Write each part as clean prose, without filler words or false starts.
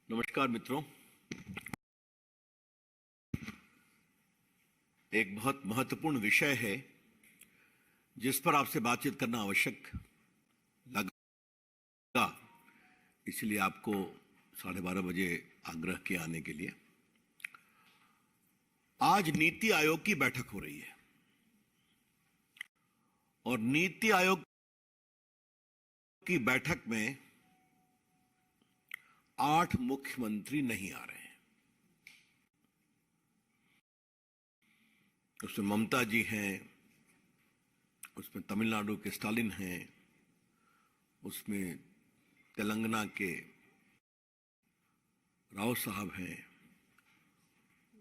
नमस्कार मित्रों। एक बहुत महत्वपूर्ण विषय है जिस पर आपसे बातचीत करना आवश्यक लगा, इसलिए आपको 12:30 बजे आग्रह किया आने के लिए। आज नीति आयोग की बैठक हो रही है और नीति आयोग की बैठक में 8 मुख्यमंत्री नहीं आ रहे हैं। उसमें ममता जी हैं, उसमें तमिलनाडु के स्टालिन हैं, उसमें तेलंगाना के राव साहब हैं,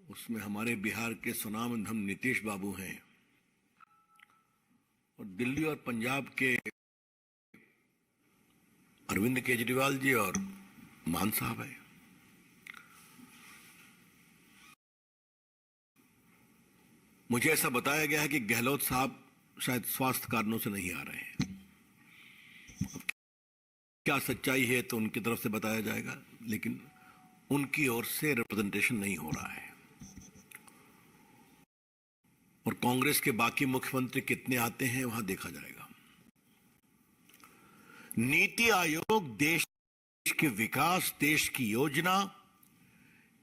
उसमें हमारे बिहार के सुनामधन नीतीश बाबू हैं और दिल्ली और पंजाब के अरविंद केजरीवाल जी और मान साहब हैं। मुझे ऐसा बताया गया है कि गहलोत साहब शायद स्वास्थ्य कारणों से नहीं आ रहे हैं। क्या सच्चाई है तो उनकी तरफ से बताया जाएगा, लेकिन उनकी ओर से रिप्रेजेंटेशन नहीं हो रहा है। और कांग्रेस के बाकी मुख्यमंत्री कितने आते हैं वहां देखा जाएगा। नीति आयोग देश के विकास, देश की योजना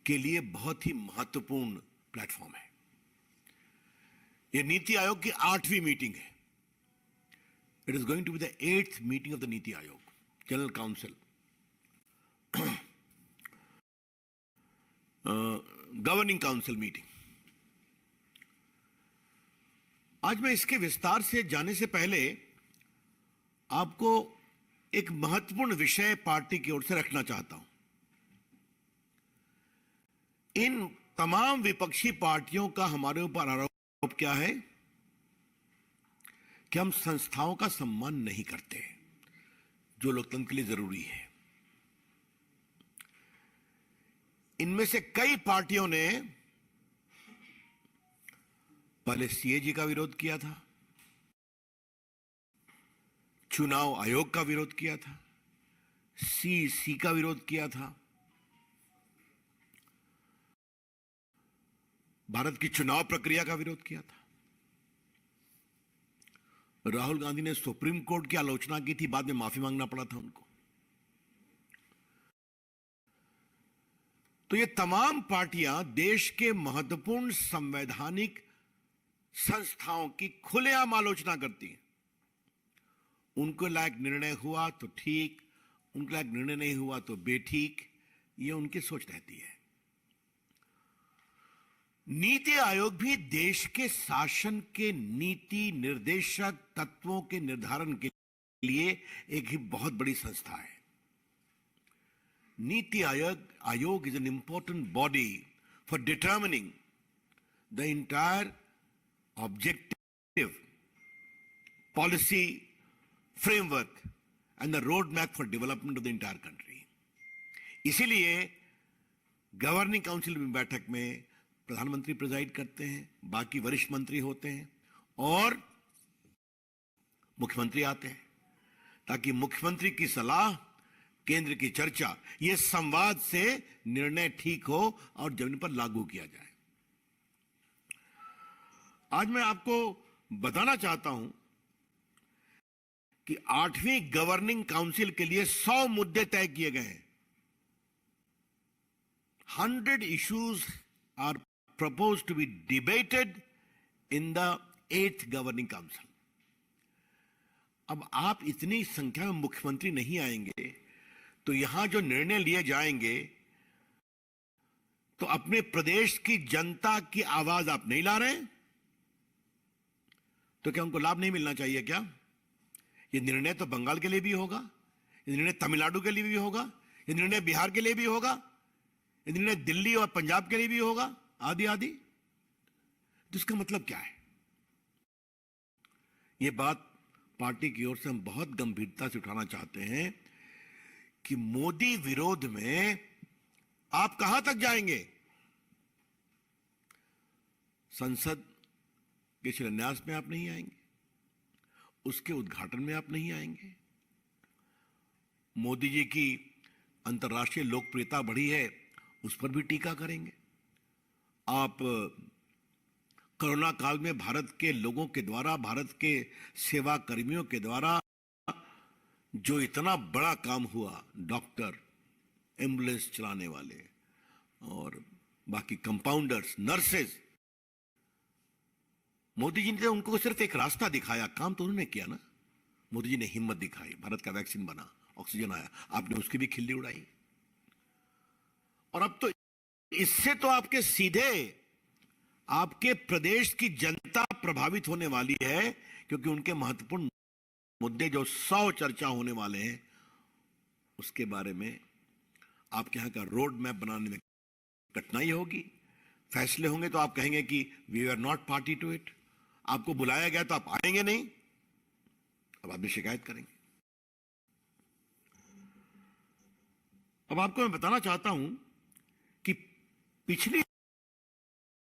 के लिए बहुत ही महत्वपूर्ण प्लेटफॉर्म है। यह नीति आयोग की 8वीं मीटिंग है। It is going to be the 8th meeting of the Niti Aayog general council, governing council meeting. आज मैं इसके विस्तार से जाने से पहले आपको एक महत्वपूर्ण विषय पार्टी की ओर से रखना चाहता हूं। इन तमाम विपक्षी पार्टियों का हमारे ऊपर आरोप क्या है कि हम संस्थाओं का सम्मान नहीं करते, जो लोकतंत्र के लिए जरूरी है। इनमें से कई पार्टियों ने पहले सीएजी का विरोध किया था, चुनाव आयोग का विरोध किया था, सीईसी का विरोध किया था, भारत की चुनाव प्रक्रिया का विरोध किया था। राहुल गांधी ने सुप्रीम कोर्ट की आलोचना की थी, बाद में माफी मांगना पड़ा था उनको। तो ये तमाम पार्टियां देश के महत्वपूर्ण संवैधानिक संस्थाओं की खुलेआम आलोचना करती हैं। उनको लायक निर्णय हुआ तो ठीक, उनके लायक निर्णय नहीं हुआ तो बेठीक, ये उनकी सोच रहती है। नीति आयोग भी देश के शासन के नीति निर्देशक तत्वों के निर्धारण के लिए एक ही बहुत बड़ी संस्था है। NITI Aayog is an important body for determining the entire objective, policy, framework and the roadmap for development of the entire country. इसीलिए गवर्निंग काउंसिल में बैठक में प्रधानमंत्री प्रिजाइड करते हैं, बाकी वरिष्ठ मंत्री होते हैं और मुख्यमंत्री आते हैं, ताकि मुख्यमंत्री की सलाह, केंद्र की चर्चा, यह संवाद से निर्णय ठीक हो और जमीन पर लागू किया जाए। आज मैं आपको बताना चाहता हूं कि 8वीं गवर्निंग काउंसिल के लिए 100 मुद्दे तय किए गए हैं। 100 issues are proposed to be debated in the 8th governing council. अब आप इतनी संख्या में मुख्यमंत्री नहीं आएंगे तो यहां जो निर्णय लिए जाएंगे, तो अपने प्रदेश की जनता की आवाज आप नहीं ला रहे हैं, तो क्या उनको लाभ नहीं मिलना चाहिए क्या? ये निर्णय तो बंगाल के लिए भी होगा, ये निर्णय तमिलनाडु के लिए भी होगा, ये निर्णय बिहार के लिए भी होगा, ये निर्णय दिल्ली और पंजाब के लिए भी होगा, आदि आदि। तो इसका मतलब क्या है? ये बात पार्टी की ओर से हम बहुत गंभीरता से उठाना चाहते हैं कि मोदी विरोध में आप कहां तक जाएंगे? संसद के शिलान्यास में आप नहीं आएंगे, उसके उद्घाटन में आप नहीं आएंगे, मोदी जी की अंतर्राष्ट्रीय लोकप्रियता बढ़ी है, उस पर भी टीका करेंगे। आप कोरोना काल में भारत के लोगों के द्वारा, भारत के सेवा कर्मियों के द्वारा जो इतना बड़ा काम हुआ, डॉक्टर, एम्बुलेंस चलाने वाले और बाकी कंपाउंडर्स, नर्सेज, मोदी जी ने उनको सिर्फ एक रास्ता दिखाया, काम तो उन्होंने किया ना। मोदी जी ने हिम्मत दिखाई, भारत का वैक्सीन बना, ऑक्सीजन आया, आपने उसकी भी खिल्ली उड़ाई। और अब तो इससे तो आपके सीधे आपके प्रदेश की जनता प्रभावित होने वाली है, क्योंकि उनके महत्वपूर्ण मुद्दे जो 100 चर्चा होने वाले हैं, उसके बारे में आपके यहां का रोड मैप बनाने में कठिनाई होगी। फैसले होंगे तो आप कहेंगे कि we are not party to it. आपको बुलाया गया तो आप आएंगे नहीं, अब आप भी शिकायत करेंगे। अब आपको मैं बताना चाहता हूं कि पिछली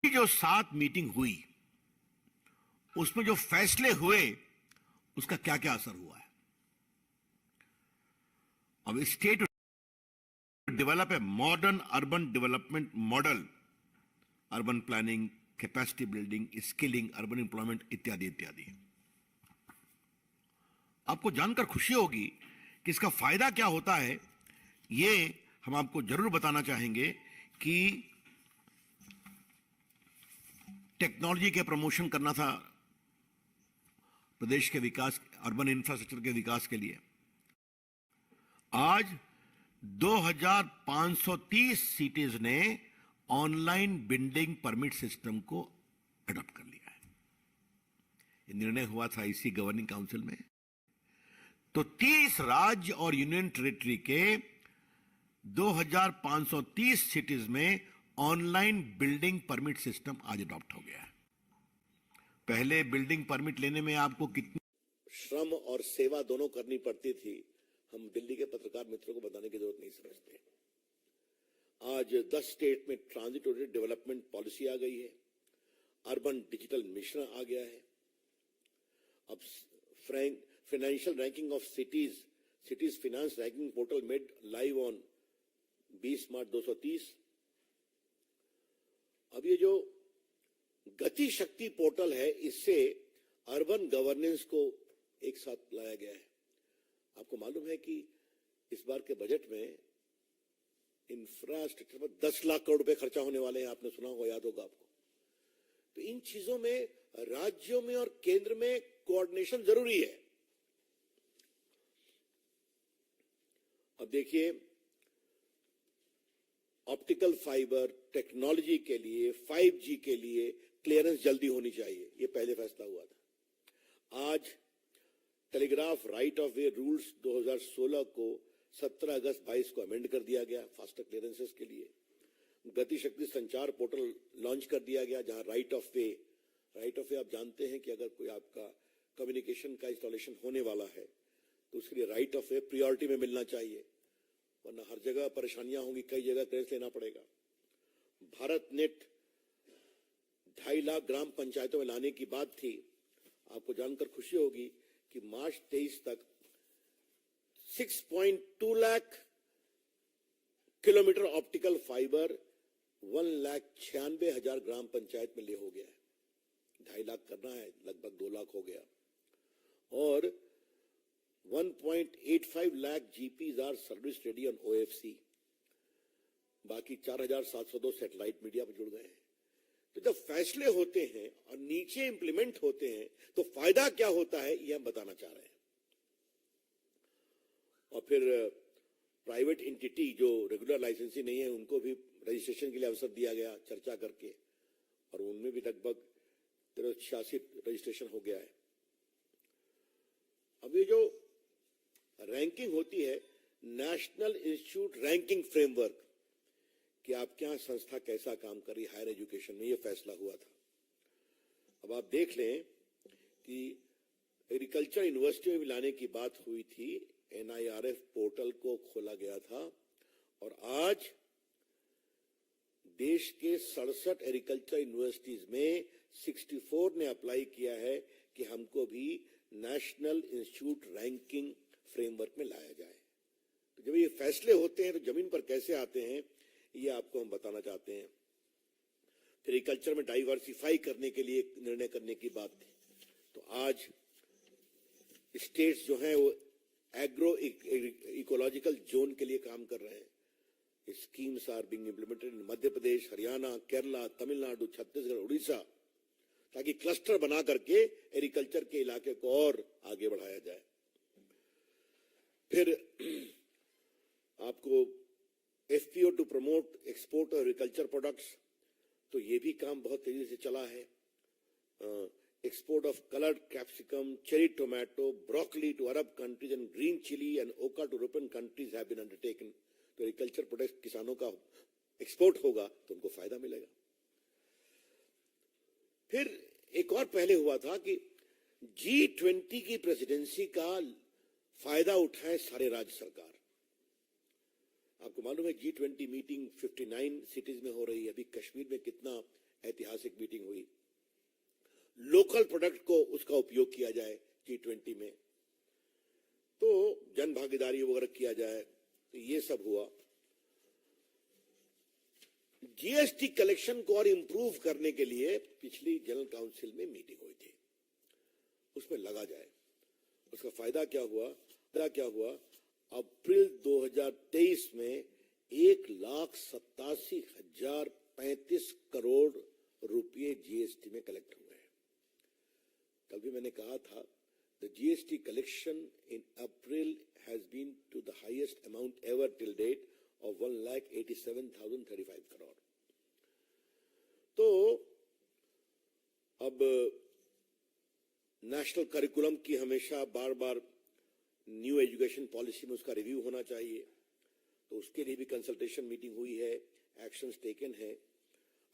जो 7 मीटिंग हुई, उसमें जो फैसले हुए, उसका क्या क्या असर हुआ है। अब state develop a modern urban development model, urban planning, capacity building, skilling, urban employment इत्यादि इत्यादि। आपको जानकर खुशी होगी कि इसका फायदा क्या होता है। ये हम आपको जरूर बताना चाहेंगे कि टेक्नोलॉजी के प्रमोशन करना था प्रदेश के विकास, अर्बन इंफ्रास्ट्रक्चर के विकास के लिए। आज 2530 सिटीज ने ऑनलाइन बिल्डिंग परमिट सिस्टम को अडॉप्ट कर लिया है। यह निर्णय हुआ था इसी गवर्निंग काउंसिल में। तो 30 राज्य और यूनियन टेरिटरी के 2530 सिटीज में ऑनलाइन बिल्डिंग परमिट सिस्टम आज अडॉप्ट हो गया है। पहले बिल्डिंग परमिट लेने में आपको कितनी श्रम और सेवा दोनों करनी पड़ती थी, हम दिल्ली के पत्रकार मित्रों को बताने की जरूरत नहीं समझते। आज 10 स्टेट में ट्रांजिट ओरिएंटेड डेवलपमेंट पॉलिसी आ गई है, अर्बन डिजिटल मिशन आ गया है। अब financial ranking of cities finance ranking portal made live on 20 मार्च 230। अब ये जो गति शक्ति पोर्टल है, इससे अर्बन गवर्नेंस को एक साथ लाया गया है। आपको मालूम है कि इस बार के बजट में इंफ्रास्ट्रक्चर पर 10 लाख करोड़ रुपए खर्चा होने वाले हैं, आपने सुना होगा, याद होगा आपको। तो इन चीजों में राज्यों में और केंद्र में कोऑर्डिनेशन जरूरी है। अब देखिए, ऑप्टिकल फाइबर टेक्नोलॉजी के लिए, 5G के लिए क्लियरेंस जल्दी होनी चाहिए, ये पहले फैसला हुआ था। आज telegraph right of way rules 2016 को 17 अगस्त 22 को अमेंड कर दिया गया फास्टर क्लियरेंसेस के लिए। गति शक्ति संचार पोर्टल लॉन्च कर दिया गया, जहां राइट ऑफ वे आप जानते हैं कि अगर कोई आपका कम्युनिकेशन का इंस्टॉलेशन होने वाला है तो उसके लिए राइट ऑफ वे प्रायोरिटी में मिलना चाहिए, वरना हर जगह परेशानियां होंगी, कई जगह क्लियरेंस लेना पड़ेगा। भारत नेट 2.5 लाख ग्राम पंचायतों में लाने की बात थी। आपको जानकर खुशी होगी कि मार्च 23 तक 6.2 लाख किलोमीटर ऑप्टिकल फाइबर 1,96,000 ग्राम पंचायत में ले हो गया है। 2.5 लाख करना है, लगभग 2 लाख हो गया। और 1.85 lakh GPs are service ready on OFC। बाकी 4,702 सैटेलाइट मीडिया पर जुड़ गए हैं। तो जब फैसले होते हैं और नीचे इंप्लीमेंट होते हैं तो फायदा क्या होता है, ये हम बताना चाह रहे हैं। और फिर प्राइवेट एंटिटी जो रेगुलर लाइसेंसिंग नहीं है, उनको भी रजिस्ट्रेशन के लिए अवसर दिया गया चर्चा करके, और उनमें भी लगभग 86 रजिस्ट्रेशन हो गया है। अब ये जो रैंकिंग होती है, नेशनल इंस्टीट्यूट रैंकिंग फ्रेमवर्क, कि आपके यहां संस्था कैसा काम कर रही है हायर एजुकेशन में, ये फैसला हुआ था। अब आप देख लें कि एग्रीकल्चर यूनिवर्सिटी में भी लाने की बात हुई थी, NIRF पोर्टल को खोला गया था, और आज देश के 67 एग्रीकल्चर यूनिवर्सिटीज में 64 ने अप्लाई किया है कि हमको भी नेशनल इंस्टीट्यूट रैंकिंग फ्रेमवर्क में लाया जाए। तो जब ये फैसले होते हैं तो जमीन पर कैसे आते हैं ये आपको हम बताना चाहते हैं। फिर एग्रीकल्चर में डाइवर्सिफाई करने के लिए निर्णय करने की बात थी। तो आज स्टेट्स जो हैं वो एग्रो इकोलॉजिकल जोन के लिए काम कर रहे हैं। Schemes are being implemented in Madhya Pradesh, Haryana, Kerala, Tamil Nadu, Chhattisgarh, Orissa, ताकि क्लस्टर बना करके एग्रीकल्चर के इलाके को और आगे बढ़ाया जाए। फिर आपको FPO to promote export of agriculture products, तो ये भी काम बहुत तेजी से चला है। Export of coloured capsicum, cherry tomato, broccoli to Arab countries and green chilli and okra to European countries have been undertaken. तो एग्रीकल्चर प्रोडक्ट्स किसानों का एक्सपोर्ट होगा तो उनको फायदा मिलेगा। फिर एक और पहले हुआ था कि G20 की प्रेसिडेंसी का फायदा उठाए सारे राज्य सरकार। आपको मालूम है G20 मीटिंग 59 सिटीज में हो रही है। अभी कश्मीर में कितना ऐतिहासिक मीटिंग हुई। लोकल प्रोडक्ट को उसका उपयोग किया जाए G20 में, तो जन भागीदारी वगैरह किया जाए, तो ये सब हुआ। जीएसटी कलेक्शन को और इंप्रूव करने के लिए पिछली जनरल काउंसिल में मीटिंग हुई थी, उसमें लगा जाए। उसका फायदा क्या हुआ? अप्रैल 2023 में 1,87,035 करोड़ रुपए जीएसटी में कलेक्ट हुए हैं। कल भी मैंने कहा था, the GST collection in April has been to the highest amount ever till date of 1,87,035 crore. तो अब नेशनल करिकुलम की हमेशा बार बार न्यू एजुकेशन पॉलिसी में उसका रिव्यू होना चाहिए, तो उसके लिए भी कंसल्टेशन मीटिंग हुई है, एक्शंस टेकन है।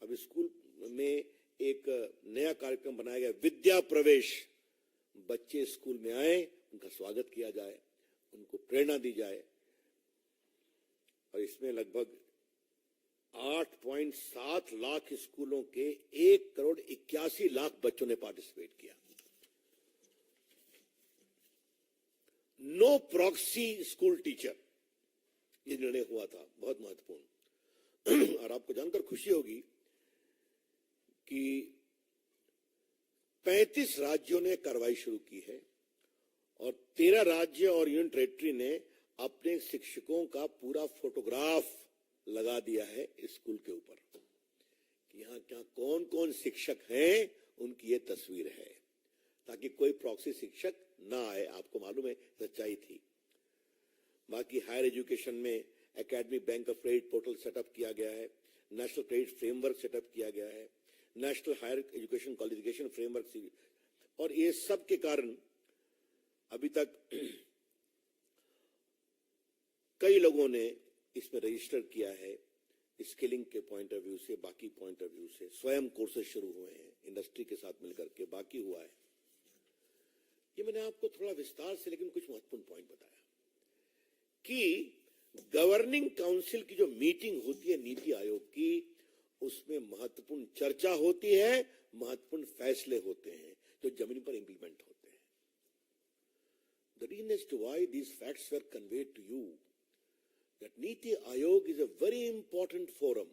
अब स्कूल में एक नया कार्यक्रम बनाया गया, विद्या प्रवेश। बच्चे स्कूल में आए, उनका स्वागत किया जाए, उनको प्रेरणा दी जाए। और इसमें लगभग 8.7 लाख स्कूलों के 1,81,00,000 बच्चों ने पार्टिसिपेट किया। नो प्रॉक्सी स्कूल टीचर, ये निर्णय हुआ था, बहुत महत्वपूर्ण। और आपको जानकर खुशी होगी कि 35 राज्यों ने कार्रवाई शुरू की है और 13 राज्य और यूनियन टेरिटरी ने अपने शिक्षकों का पूरा फोटोग्राफ लगा दिया है स्कूल के ऊपर कि यहाँ क्या कौन कौन शिक्षक हैं, उनकी ये तस्वीर है, ताकि कोई प्रॉक्सी शिक्षक ना आए। आपको मालूम है सच्चाई थी। बाकी हायर एजुकेशन में academic bank of credit portal setup किया गया है, नेशनल क्रेडिट फ्रेमवर्क सेटअप किया गया है, national higher education qualification framework, और ये सब के कारण अभी तक कई लोगों ने इसमें रजिस्टर किया है। स्किलिंग के पॉइंट ऑफ व्यू से, बाकी पॉइंट ऑफ व्यू से स्वयं कोर्सेज शुरू हुए हैं इंडस्ट्री के साथ मिलकर के, बाकी हुआ है। ये मैंने आपको थोड़ा विस्तार से लेकिन कुछ महत्वपूर्ण पॉइंट बताया कि गवर्निंग काउंसिल की जो मीटिंग होती है नीति आयोग की, उसमें महत्वपूर्ण चर्चा होती है, महत्वपूर्ण फैसले होते हैं जो जमीन पर इंप्लीमेंट होते हैं। The reason as to why these facts were conveyed to you, that Niti Aayog is a very important forum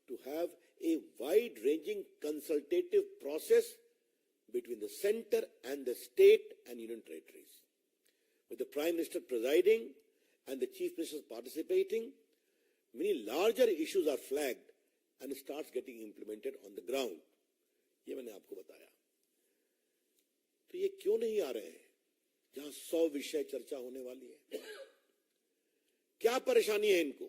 to have a wide-ranging consultative process between the center and the state and union territories. With the Prime Minister presiding and the Chief Ministers participating, many larger issues are flagged and starts getting implemented on the ground. ये मैंने आपको बताया। तो ये क्यों नहीं आ रहे हैं जहां 100 विषय चर्चा होने वाली है? क्या परेशानी है इनको?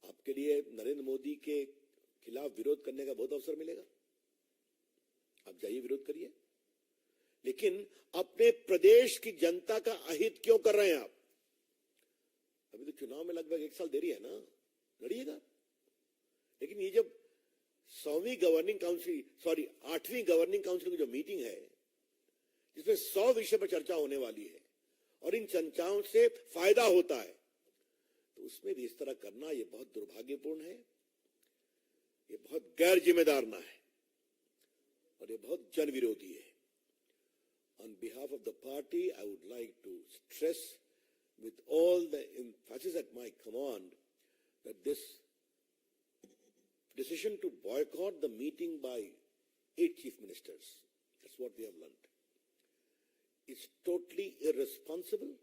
आपके लिए नरेंद्र मोदी के खिलाफ विरोध करने का बहुत अवसर मिलेगा, आप जाइए विरोध करिए, लेकिन अपने प्रदेश की जनता का अहित क्यों कर रहे हैं आप? अभी तो चुनाव में लगभग 1 साल देरी है ना, लड़िएगा। लेकिन ये जब 8वीं गवर्निंग काउंसिल की जो मीटिंग है, जिसमें 100 विषय पर चर्चा होने वाली है और इन चर्चाओं से फायदा होता है, तो उसमें भी इस तरह करना ये बहुत दुर्भाग्यपूर्ण है, ये बहुत गैर जिम्मेदाराना है और ये बहुत जन विरोधी है। On behalf of the party, I would like to stress with all the emphasis at my command that this decision to boycott the meeting by 8 chief ministers, that's what we have learned, is totally irresponsible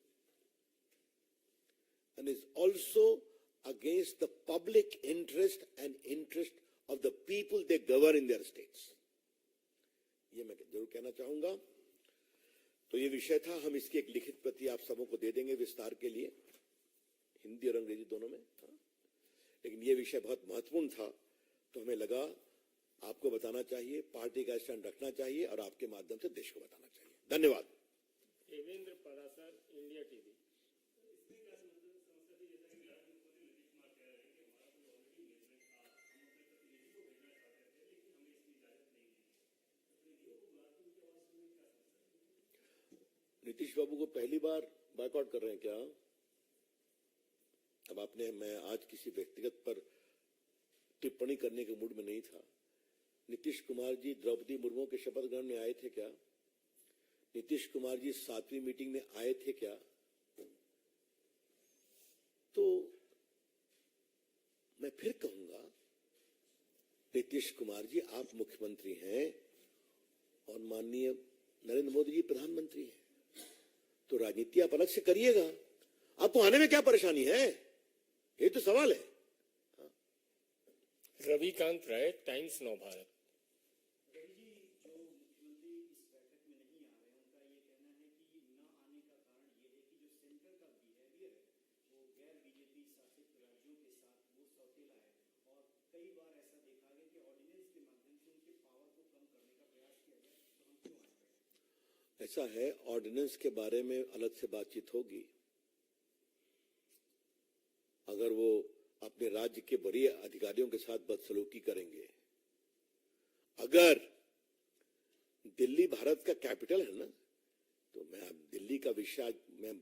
and is also against the public interest and interest of the people they govern in their states. ये मैं जरूर कहना चाहूंगा। तो ये विषय था, हम इसकी एक लिखित प्रति आप सबों को दे देंगे विस्तार के लिए, हिंदी और अंग्रेजी दोनों में। लेकिन ये विषय बहुत महत्वपूर्ण था, तो हमें लगा आपको बताना चाहिए, पार्टी का स्टैंड रखना चाहिए और आपके माध्यम से देश को बताना चाहिए। धन्यवाद। Devendra Parashar, India TV. नीतीश बाबू को पहली बार बॉयकॉट कर रहे हैं क्या? अब आपने, मैं आज किसी व्यक्तिगत पर टिप्पणी करने के मूड में नहीं था। नीतीश कुमार जी द्रौपदी मुर्मू के शपथ ग्रहण में आए थे क्या? नीतीश कुमार जी 7वीं मीटिंग में आए थे क्या? तो मैं फिर कहूंगा, नीतीश कुमार जी आप मुख्यमंत्री हैं और माननीय नरेंद्र मोदी जी प्रधानमंत्री हैं, तो राजनीति आप अलग से करिएगा। आपको आने में क्या परेशानी है, ये तो सवाल है। रविकांत राय, टाइम्स नव भारत। ऐसा है, ऑर्डिनेंस के बारे में अलग से बातचीत होगी। अगर वो अपने राज्य के वरीय अधिकारियों के साथ बदसलूकी करेंगे, अगर दिल्ली भारत का कैपिटल है ना, तो मैं अब दिल्ली का विषय मैं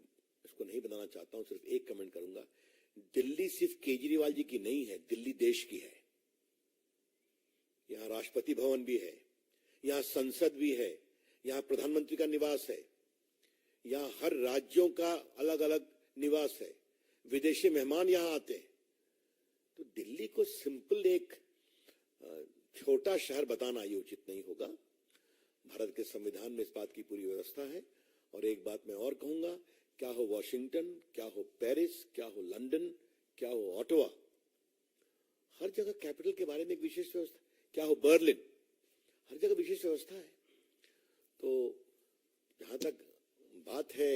इसको नहीं बनाना चाहता हूं, सिर्फ एक कमेंट करूंगा। दिल्ली सिर्फ केजरीवाल जी की नहीं है, दिल्ली देश की है। यहां राष्ट्रपति भवन भी है, यहां संसद भी है, यहां प्रधानमंत्री का निवास है, यहां हर राज्यों का अलग अलग निवास है, विदेशी मेहमान यहां आते हैं। तो दिल्ली को सिंपल एक छोटा शहर बताना ये उचित नहीं होगा। भारत के संविधान में इस बात की पूरी व्यवस्था है। और एक बात मैं और कहूंगा, क्या हो वॉशिंगटन, क्या हो पेरिस, क्या हो लंदन, क्या हो ऑटवा, हर जगह कैपिटल के बारे में एक विशेष व्यवस्था, क्या हो बर्लिन, हर जगह विशेष व्यवस्था है। तो जहां तक बात है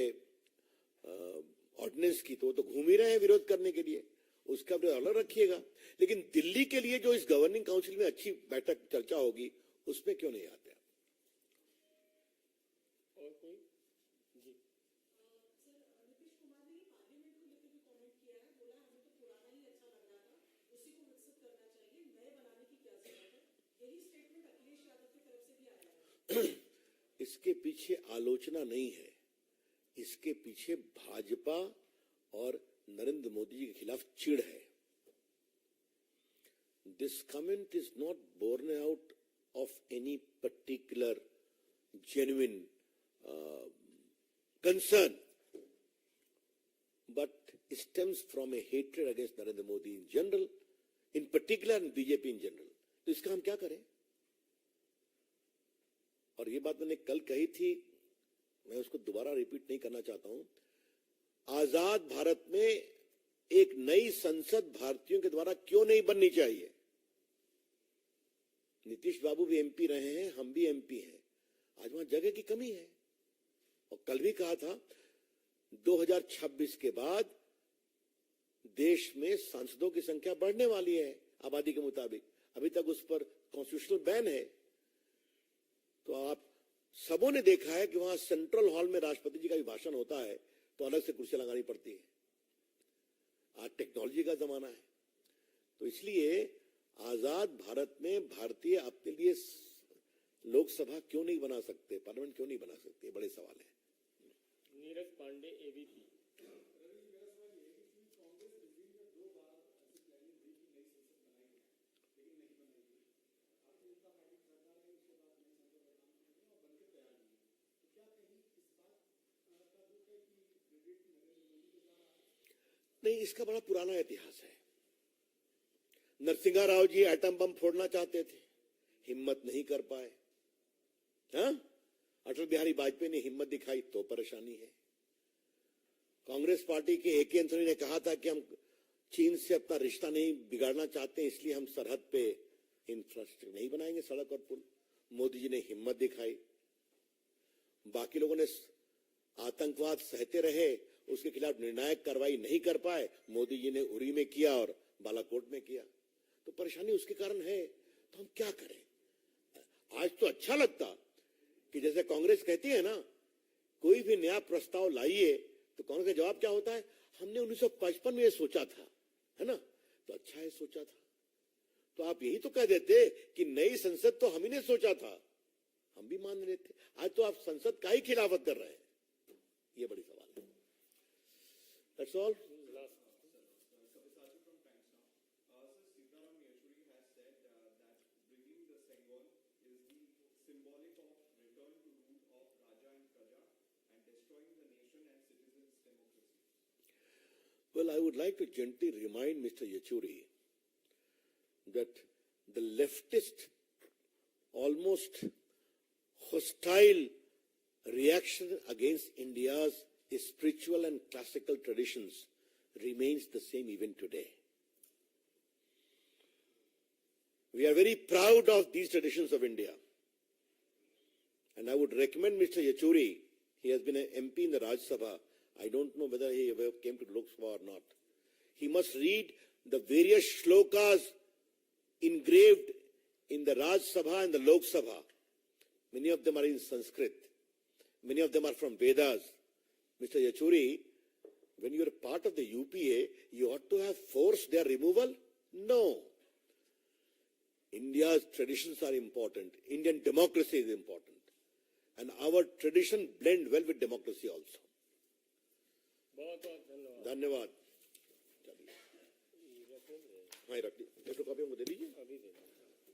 ऑर्डिनेंस की, तो घूम ही रहे हैं विरोध करने के लिए, उसका भी अलग रखिएगा। लेकिन दिल्ली के लिए जो इस गवर्निंग काउंसिल में अच्छी बैठक चर्चा होगी, उसमें क्यों नहीं आते आप? और कोई? जी। इसके पीछे आलोचना नहीं है, इसके पीछे भाजपा और नरेंद्र मोदी जी के खिलाफ चिढ़ है। This comment is not borne out of any particular genuine concern, but stems from a hatred against Narendra Modi in general, in particular and BJP in general. तो इसका हम क्या करें? और ये बात मैंने कल कही थी, मैं उसको दोबारा रिपीट नहीं करना चाहता हूं। आजाद भारत में एक नई संसद भारतीयों के द्वारा क्यों नहीं बननी चाहिए? नीतीश बाबू भी एमपी रहे हैं, हम भी एमपी हैं, आज वहां जगह की कमी है। और कल भी कहा था 2026 के बाद देश में सांसदों की संख्या बढ़ने वाली है आबादी के मुताबिक, अभी तक उस पर कॉन्स्टिट्यूशनल बैन है। तो आप सबों ने देखा है कि वहां सेंट्रल हॉल में राष्ट्रपति जी का भी भाषण होता है तो अलग से कुर्सी लगानी पड़ती है। आज टेक्नोलॉजी का जमाना है, तो इसलिए आजाद भारत में भारतीय अपने लिए लोकसभा क्यों नहीं बना सकते, पार्लियामेंट क्यों नहीं बना सकते, बड़े सवाल है। नीरज पांडे, एबीपी। नहीं, इसका बड़ा पुराना इतिहास है। नरसिंहा राव जी एटम बम फोड़ना चाहते थे, हिम्मत नहीं कर पाए। हाँ, अटल बिहारी वाजपेयी ने हिम्मत दिखाई तो परेशानी है। कांग्रेस पार्टी के ए.के. एंथोनी ने कहा था कि हम चीन से अपना रिश्ता नहीं बिगाड़ना चाहते, इसलिए हम सरहद पे इंफ्रास्ट्रक्चर नहीं बनाएंगे, सड़क और पुल। मोदी जी ने हिम्मत दिखाई। बाकी लोगों ने आतंकवाद सहते रहे, उसके खिलाफ निर्णायक कार्रवाई नहीं कर पाए। मोदी जी ने उरी में किया और बालाकोट में किया। तो परेशानी उसके कारण है। तो हम क्या करें? आज तो अच्छा लगता कि जैसे कांग्रेस कहती है ना, कोई भी नया प्रस्ताव लाइए, तो कांग्रेस का जवाब क्या होता है? हमने 1955 में ये सोचा था, है ना? तो अच्छा है, सोचा था। तो आप यही तो कह देते कि नई संसद तो हम ही ने सोचा था, हम भी मान रहे थे। आज तो आप संसद का ही खिलाफत कर रहे हैं। ये बड़ी सवाल है। That's all. Well, I would like to gently remind Mr. Yechuri that the leftist, almost hostile reaction against India's spiritual and classical traditions remains the same even today. We are very proud of these traditions of India. And I would recommend Mr. Yechuri, he has been an MP in the Rajya Sabha. I don't know whether he ever came to Lok Sabha or not. He must read the various shlokas engraved in the Rajya Sabha and the Lok Sabha. Many of them are in Sanskrit. Many of them are from Vedas. Mr. Yechuri, when you are part of the UPA, you ought to have forced their removal? No. India's traditions are important. Indian democracy is important. And our tradition blend well with democracy also. बहुत बहुत धन्यवाद। धन्यवाद। चलिए, हाँ, रख दी। Photo copy हमको दे दीजिए। अभी दे दें।